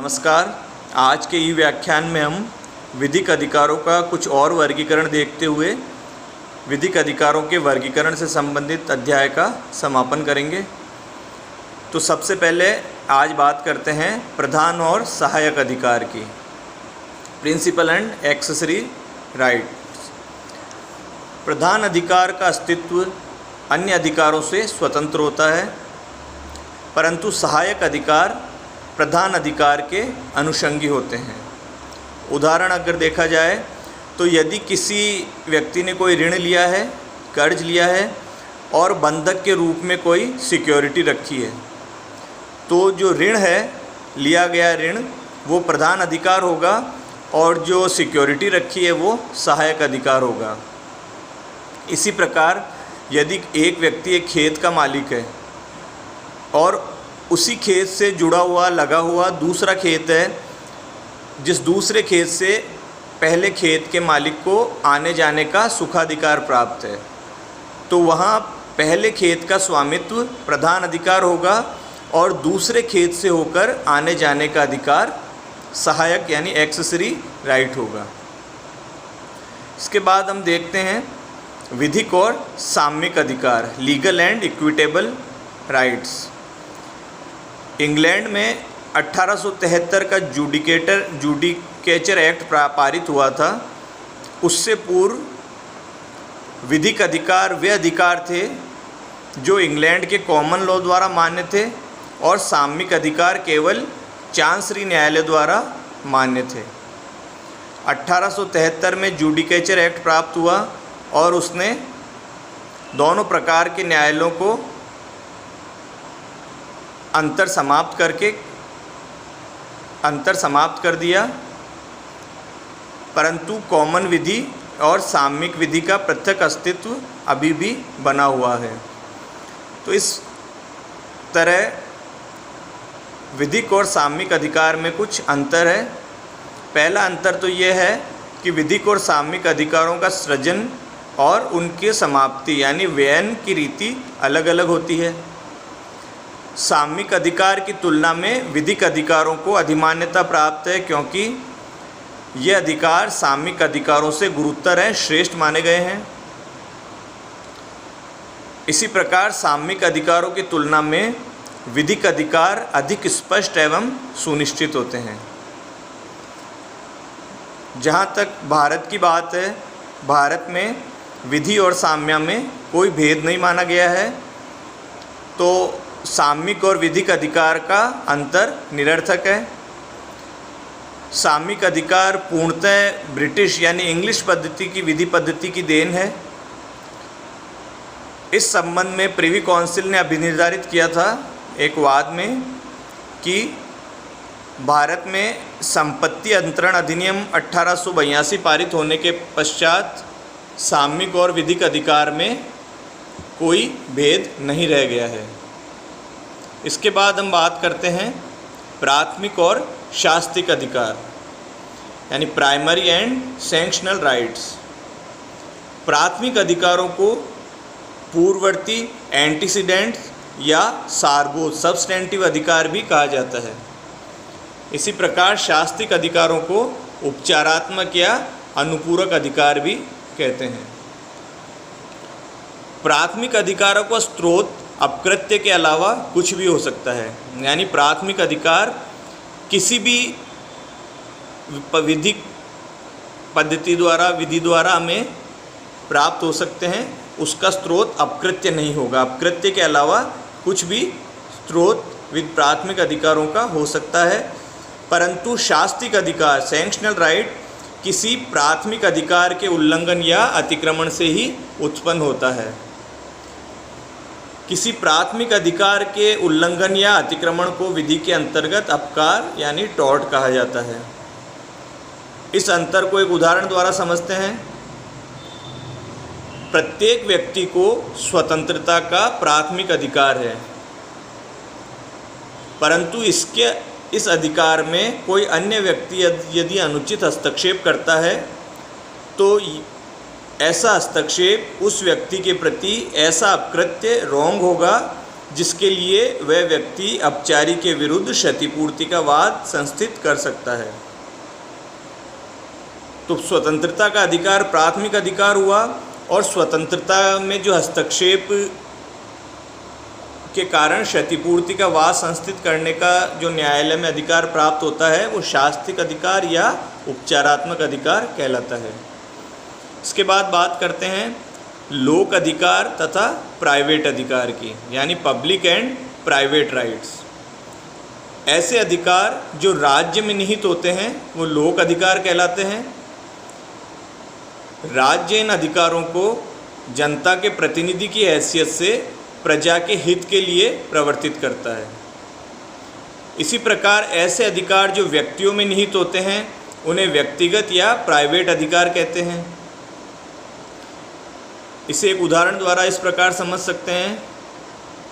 नमस्कार। आज के ई व्याख्यान में हम विधिक अधिकारों का कुछ और वर्गीकरण देखते हुए विधिक अधिकारों के वर्गीकरण से संबंधित अध्याय का समापन करेंगे। तो सबसे पहले आज बात करते हैं प्रधान और सहायक अधिकार की, प्रिंसिपल एंड एक्सेसरी राइट्स। प्रधान अधिकार का अस्तित्व अन्य अधिकारों से स्वतंत्र होता है, परंतु सहायक अधिकार प्रधान अधिकार के अनुषंगी होते हैं। उदाहरण अगर देखा जाए तो यदि किसी व्यक्ति ने कोई ऋण लिया है, कर्ज लिया है और बंधक के रूप में कोई सिक्योरिटी रखी है, तो जो ऋण है, लिया गया ऋण, वो प्रधान अधिकार होगा और जो सिक्योरिटी रखी है वो सहायक अधिकार होगा। इसी प्रकार यदि एक व्यक्ति एक खेत का मालिक है और उसी खेत से जुड़ा हुआ लगा हुआ दूसरा खेत है, जिस दूसरे खेत से पहले खेत के मालिक को आने जाने का सुखाधिकार प्राप्त है, तो वहाँ पहले खेत का स्वामित्व प्रधान अधिकार होगा और दूसरे खेत से होकर आने जाने का अधिकार सहायक यानी एक्सेसरी राइट होगा। इसके बाद हम देखते हैं विधिक और साम्यिक अधिकार, legal and equitable rights. England में 1873 का जुडिकेचर एक्ट पारित हुआ था। उससे पूर्व विधिक अधिकार वे अधिकार थे जो इंग्लैंड के कॉमन लॉ द्वारा मान्य थे और साम्यिक अधिकार केवल चांसरी न्यायालय द्वारा मान्य थे। 1873 में जुडिकेचर एक्ट प्राप्त हुआ और उसने दोनों प्रकार के न्यायालयों को अंतर समाप्त कर दिया, परंतु कॉमन विधि और साम्यिक विधि का पृथक अस्तित्व अभी भी बना हुआ है। तो इस तरह विधिक और साम्यिक अधिकार में कुछ अंतर है। पहला अंतर तो ये है कि विधिक और साम्यिक अधिकारों का सृजन और उनकी समाप्ति यानी व्ययन की रीति अलग अलग होती है। साम्यिक अधिकार की तुलना में विधिक अधिकारों को अधिमान्यता प्राप्त है, क्योंकि ये अधिकार साम्यिक अधिकारों से गुरुतर हैं, श्रेष्ठ माने गए हैं। इसी प्रकार साम्यिक अधिकारों की तुलना में विधिक अधिकार अधिक स्पष्ट एवं सुनिश्चित होते हैं। जहाँ तक भारत की बात है, भारत में विधि और साम्य में कोई भेद नहीं माना गया है, तो साम्यिक और विधिक अधिकार का अंतर निरर्थक है। साम्यिक अधिकार पूर्णतः ब्रिटिश यानी इंग्लिश पद्धति की विधि पद्धति की देन है। इस संबंध में प्रिवी काउंसिल ने अभिनिर्धारित किया था एक वाद में कि भारत में संपत्ति अंतरण अधिनियम 1882 पारित होने के पश्चात साम्यिक और विधिक अधिकार में कोई भेद नहीं रह गया है। इसके बाद हम बात करते हैं प्राथमिक और शास्तिक अधिकार यानी प्राइमरी एंड सैंक्शनल राइट्स। प्राथमिक अधिकारों को पूर्ववर्ती एंटीसीडेंट या सारभूत सब्सटेंटिव अधिकार भी कहा जाता है। इसी प्रकार शास्तिक अधिकारों को उपचारात्मक या अनुपूरक अधिकार भी कहते हैं। प्राथमिक अधिकारों का स्रोत अपकृत्य के अलावा कुछ भी हो सकता है, यानी प्राथमिक अधिकार किसी भी विधिक पद्धति द्वारा विधि द्वारा हमें प्राप्त हो सकते हैं। उसका स्रोत अपकृत्य नहीं होगा। अपकृत्य के अलावा कुछ भी स्रोत प्राथमिक अधिकारों का हो सकता है, परंतु शास्तिक अधिकार सैंक्शनल राइट किसी प्राथमिक अधिकार के उल्लंघन या अतिक्रमण से ही उत्पन्न होता है। किसी प्राथमिक अधिकार के उल्लंघन या अतिक्रमण को विधि के अंतर्गत अपकार यानी टॉर्ट कहा जाता है। इस अंतर को एक उदाहरण द्वारा समझते हैं। प्रत्येक व्यक्ति को स्वतंत्रता का प्राथमिक अधिकार है, परंतु इस अधिकार में कोई अन्य व्यक्ति यदि अनुचित हस्तक्षेप करता है तो ऐसा हस्तक्षेप उस व्यक्ति के प्रति ऐसा अपकृत्य रॉन्ग होगा जिसके लिए वह व्यक्ति अपचारी के विरुद्ध क्षतिपूर्ति का वाद संस्थित कर सकता है। तो स्वतंत्रता का अधिकार प्राथमिक अधिकार हुआ, और स्वतंत्रता में जो हस्तक्षेप के कारण क्षतिपूर्ति का वाद संस्थित करने का जो न्यायालय में अधिकार प्राप्त होता है वो शास्त्रिक अधिकार या उपचारात्मक अधिकार कहलाता है। इसके बाद बात करते हैं लोक अधिकार तथा प्राइवेट अधिकार की, यानी पब्लिक एंड प्राइवेट राइट्स। ऐसे अधिकार जो राज्य में निहित होते हैं वो लोक अधिकार कहलाते हैं। राज्य इन अधिकारों को जनता के प्रतिनिधि की हैसियत से प्रजा के हित के लिए प्रवर्तित करता है। इसी प्रकार ऐसे अधिकार जो व्यक्तियों में निहित होते हैं उन्हें व्यक्तिगत या प्राइवेट अधिकार कहते हैं। इसे एक उदाहरण द्वारा इस प्रकार समझ सकते हैं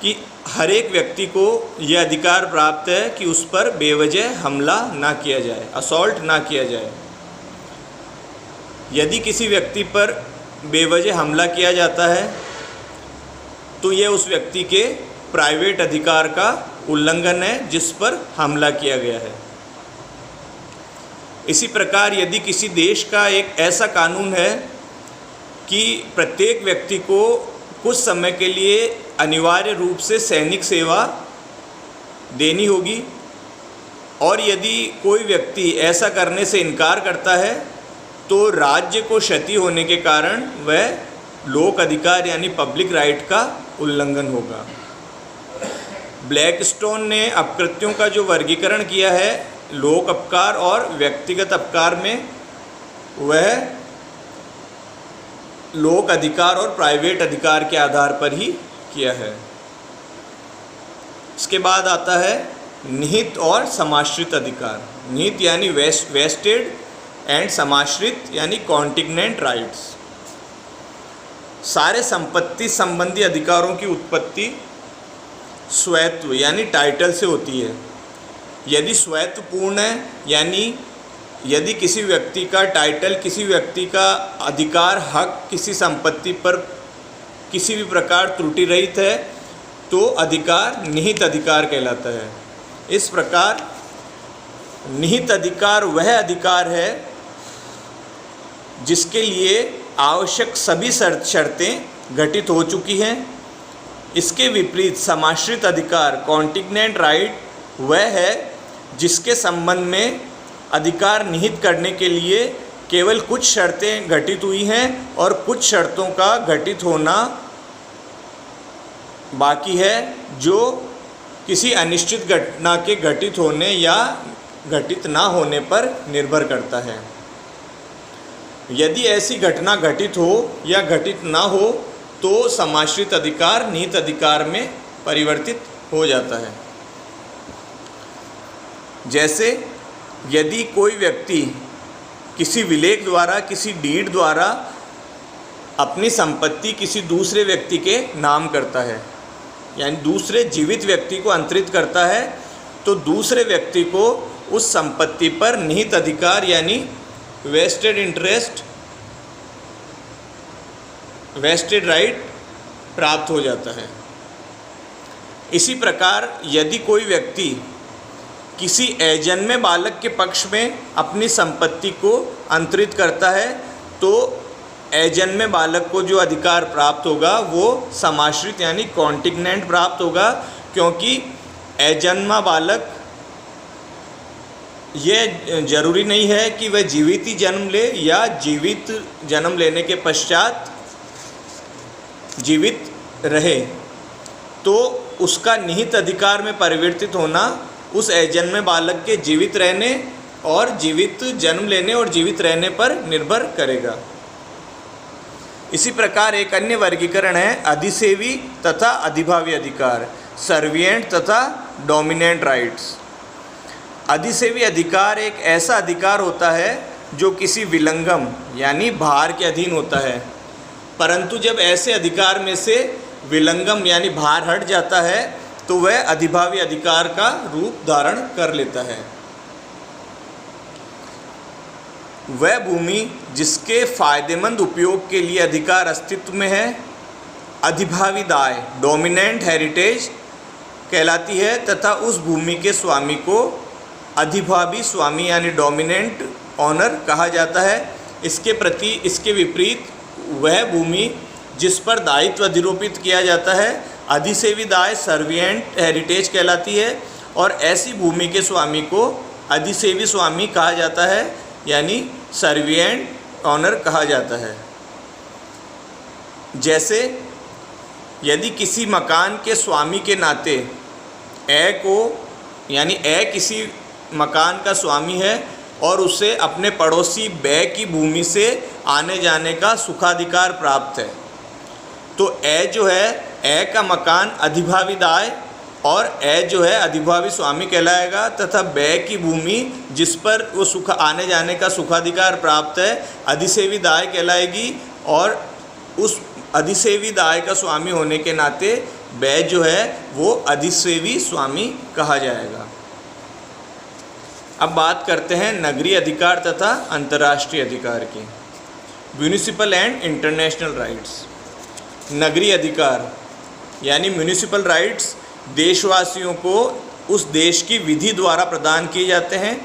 कि हर एक व्यक्ति को यह अधिकार प्राप्त है कि उस पर बेवजह हमला ना किया जाए, असॉल्ट ना किया जाए। यदि किसी व्यक्ति पर बेवजह हमला किया जाता है तो यह उस व्यक्ति के प्राइवेट अधिकार का उल्लंघन है जिस पर हमला किया गया है। इसी प्रकार यदि किसी देश का एक ऐसा कानून है कि प्रत्येक व्यक्ति को कुछ समय के लिए अनिवार्य रूप से सैनिक सेवा देनी होगी, और यदि कोई व्यक्ति ऐसा करने से इनकार करता है तो राज्य को क्षति होने के कारण वह लोक अधिकार यानी पब्लिक राइट का उल्लंघन होगा। ब्लैकस्टोन ने अपकृत्यों का जो वर्गीकरण किया है लोक अपकार और व्यक्तिगत अपकार में, वह लोक अधिकार और प्राइवेट अधिकार के आधार पर ही किया है। इसके बाद आता है निहित और समाश्रित अधिकार। निहित यानी वेस्टेड एंड समाश्रित यानी कॉन्टिग्नेंट राइट्स। सारे संपत्ति संबंधी अधिकारों की उत्पत्ति स्वैत्व यानी टाइटल से होती है। यदि स्वैत्व पूर्ण है, यानी यदि किसी व्यक्ति का टाइटल, किसी व्यक्ति का अधिकार, हक किसी संपत्ति पर किसी भी प्रकार त्रुटि रहित है तो अधिकार निहित अधिकार कहलाता है। इस प्रकार निहित अधिकार वह अधिकार है जिसके लिए आवश्यक सभी शर्तें घटित हो चुकी हैं। इसके विपरीत समाश्रित अधिकार कॉन्टिग्नेंट राइट वह है जिसके संबंध में अधिकार निहित करने के लिए केवल कुछ शर्तें घटित हुई हैं और कुछ शर्तों का घटित होना बाकी है, जो किसी अनिश्चित घटना के घटित होने या घटित ना होने पर निर्भर करता है। यदि ऐसी घटना घटित हो या घटित ना हो तो समाश्रित अधिकार निहित अधिकार में परिवर्तित हो जाता है। जैसे यदि कोई व्यक्ति किसी विलेख द्वारा, किसी डीड द्वारा अपनी संपत्ति किसी दूसरे व्यक्ति के नाम करता है, यानी दूसरे जीवित व्यक्ति को अंतरित करता है, तो दूसरे व्यक्ति को उस संपत्ति पर निहित अधिकार यानी वेस्टेड इंटरेस्ट, वेस्टेड राइट प्राप्त हो जाता है। इसी प्रकार यदि कोई व्यक्ति किसी अजन्मे बालक के पक्ष में अपनी संपत्ति को अंतरित करता है तो अजन्मे बालक को जो अधिकार प्राप्त होगा वो समाश्रित यानी कॉन्टिग्नेंट प्राप्त होगा, क्योंकि अजन्मा बालक ये जरूरी नहीं है कि वह जीवित ही जन्म ले या जीवित जन्म लेने के पश्चात जीवित रहे, तो उसका निहित अधिकार में परिवर्तित होना उस अजन्मे बालक के जीवित रहने और जीवित जन्म लेने और जीवित रहने पर निर्भर करेगा। इसी प्रकार एक अन्य वर्गीकरण है अधिसेवी तथा अधिभावी अधिकार, सर्विएंट तथा डोमिनेंट राइट्स। अधिसेवी अधिकार एक ऐसा अधिकार होता है जो किसी विलंगम यानी भार के अधीन होता है, परंतु जब ऐसे अधिकार में से विलंगम यानी भार हट जाता है तो वह अधिभावी अधिकार का रूप धारण कर लेता है। वह भूमि जिसके फायदेमंद उपयोग के लिए अधिकार अस्तित्व में है, अधिभावी दाय डोमिनेंट हेरिटेज कहलाती है तथा उस भूमि के स्वामी को अधिभावी स्वामी यानी डोमिनेंट ऑनर कहा जाता है। इसके विपरीत वह भूमि जिस पर दायित्व अधिरोपित किया जाता है अधिसेवी दाय सर्विएंट हेरिटेज कहलाती है और ऐसी भूमि के स्वामी को अधिसेवी स्वामी कहा जाता है यानी सर्विएंट ऑनर कहा जाता है। जैसे यदि किसी मकान के स्वामी के नाते ए को यानी ए किसी मकान का स्वामी है और उसे अपने पड़ोसी बै की भूमि से आने जाने का सुखाधिकार प्राप्त है, तो ए जो है ए का मकान अधिभावी दाय और ए जो है अधिभावी स्वामी कहलाएगा तथा बै की भूमि जिस पर वो आने जाने का सुखाधिकार प्राप्त है अधिसेवी दाय कहलाएगी और उस अधिसेवी दाय का स्वामी होने के नाते बै जो है वो अधिसेवी स्वामी कहा जाएगा। अब बात करते हैं नगरीय अधिकार तथा अंतर्राष्ट्रीय अधिकार की। Municipal and international rights. नगरीय अधिकार यानी म्यूनिसिपल राइट्स देशवासियों को उस देश की विधि द्वारा प्रदान किए जाते हैं,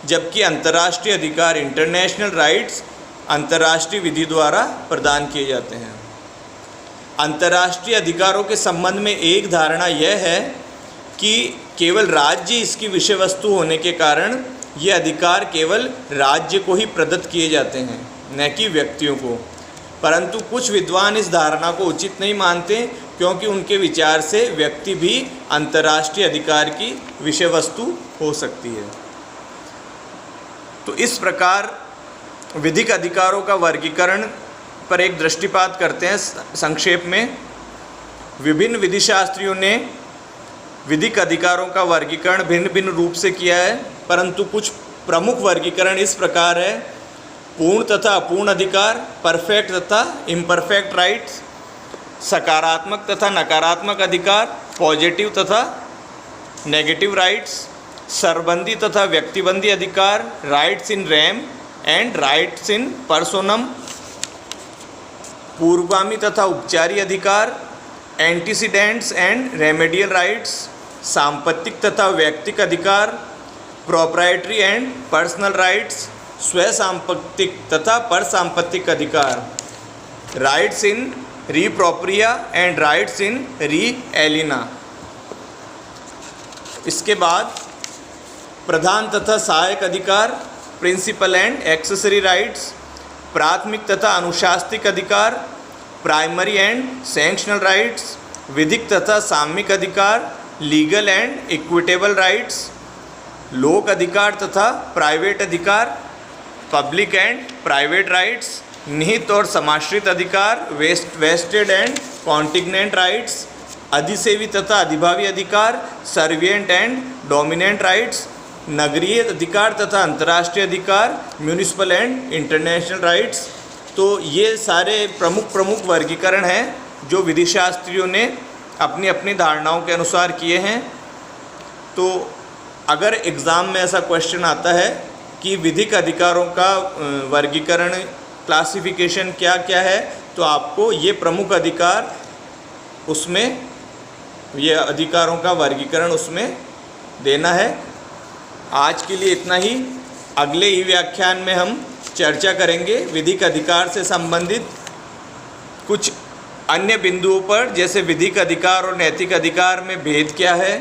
जबकि अंतर्राष्ट्रीय अधिकार इंटरनेशनल राइट्स अंतर्राष्ट्रीय विधि द्वारा प्रदान किए जाते हैं। अंतर्राष्ट्रीय अधिकारों के संबंध में एक धारणा यह है कि केवल राज्य इसकी विषय वस्तु होने के कारण ये अधिकार केवल राज्य को ही प्रदत्त किए जाते हैं, न कि व्यक्तियों को। परंतु कुछ विद्वान इस धारणा को उचित नहीं मानते क्योंकि उनके विचार से व्यक्ति भी अंतर्राष्ट्रीय अधिकार की विषय वस्तु हो सकती है। तो इस प्रकार विधिक अधिकारों का वर्गीकरण पर एक दृष्टिपात करते हैं संक्षेप में। विभिन्न विधिशास्त्रियों ने विधिक अधिकारों का वर्गीकरण भिन्न भिन्न रूप से किया है, परंतु कुछ प्रमुख वर्गीकरण इस प्रकार है। पूर्ण तथा अपूर्ण अधिकार, परफेक्ट तथा इम्परफेक्ट राइट्स, सकारात्मक तथा नकारात्मक अधिकार, पॉजिटिव तथा नेगेटिव राइट्स, सरबंधी तथा व्यक्तिबंधी अधिकार, rights in rem and rights in personam, पूर्वगामी तथा उपचारी अधिकार, एंटीसीडेंट्स एंड रेमेडियल राइट्स, सांपत्तिक तथा वैयक्तिक अधिकार, प्रोप्राइटरी एंड पर्सनल राइट्स, स्वसंपत्तिक तथा परसंपत्तिक अधिकार, राइट्स इन री प्रोप्रिया एंड राइट्स इन री एलिना। इसके बाद प्रधान तथा सहायक अधिकार, प्रिंसिपल एंड एक्सेसरी राइट्स, प्राथमिक तथा अनुशासनिक अधिकार, प्राइमरी एंड सैंक्शनल राइट्स, विधिक तथा सामयिक अधिकार, लीगल एंड इक्विटेबल राइट्स, लोक अधिकार तथा प्राइवेट अधिकार, पब्लिक एंड प्राइवेट राइट्स, निहित और समाश्रित अधिकार, वेस्टेड एंड कॉन्टिग्नेंट राइट्स, अधिसेवी तथा अधिभावी अधिकार, सर्विएंट एंड डोमिनेंट राइट्स, नगरीय अधिकार तथा अंतर्राष्ट्रीय अधिकार, म्यूनिसिपल एंड इंटरनेशनल राइट्स। तो ये सारे प्रमुख वर्गीकरण हैं जो विधिशास्त्रियों ने अपनी अपनी धारणाओं के अनुसार किए हैं। तो अगर एग्ज़ाम में ऐसा क्वेश्चन आता है कि विधिक अधिकारों का वर्गीकरण क्लासिफिकेशन क्या क्या है, तो आपको ये प्रमुख अधिकार उसमें ये अधिकारों का वर्गीकरण उसमें देना है। आज के लिए इतना ही। अगले ही व्याख्यान में हम चर्चा करेंगे विधिक अधिकार से संबंधित कुछ अन्य बिंदुओं पर, जैसे विधिक अधिकार और नैतिक अधिकार में भेद क्या है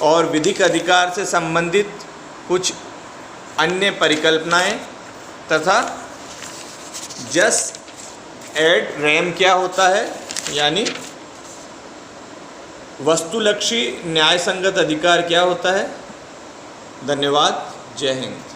और विधिक अधिकार से संबंधित कुछ अन्य परिकल्पनाएं तथा जस एड रेम क्या होता है, यानी वस्तुलक्षी न्याय संगत अधिकार क्या होता है। धन्यवाद। जय हिंद।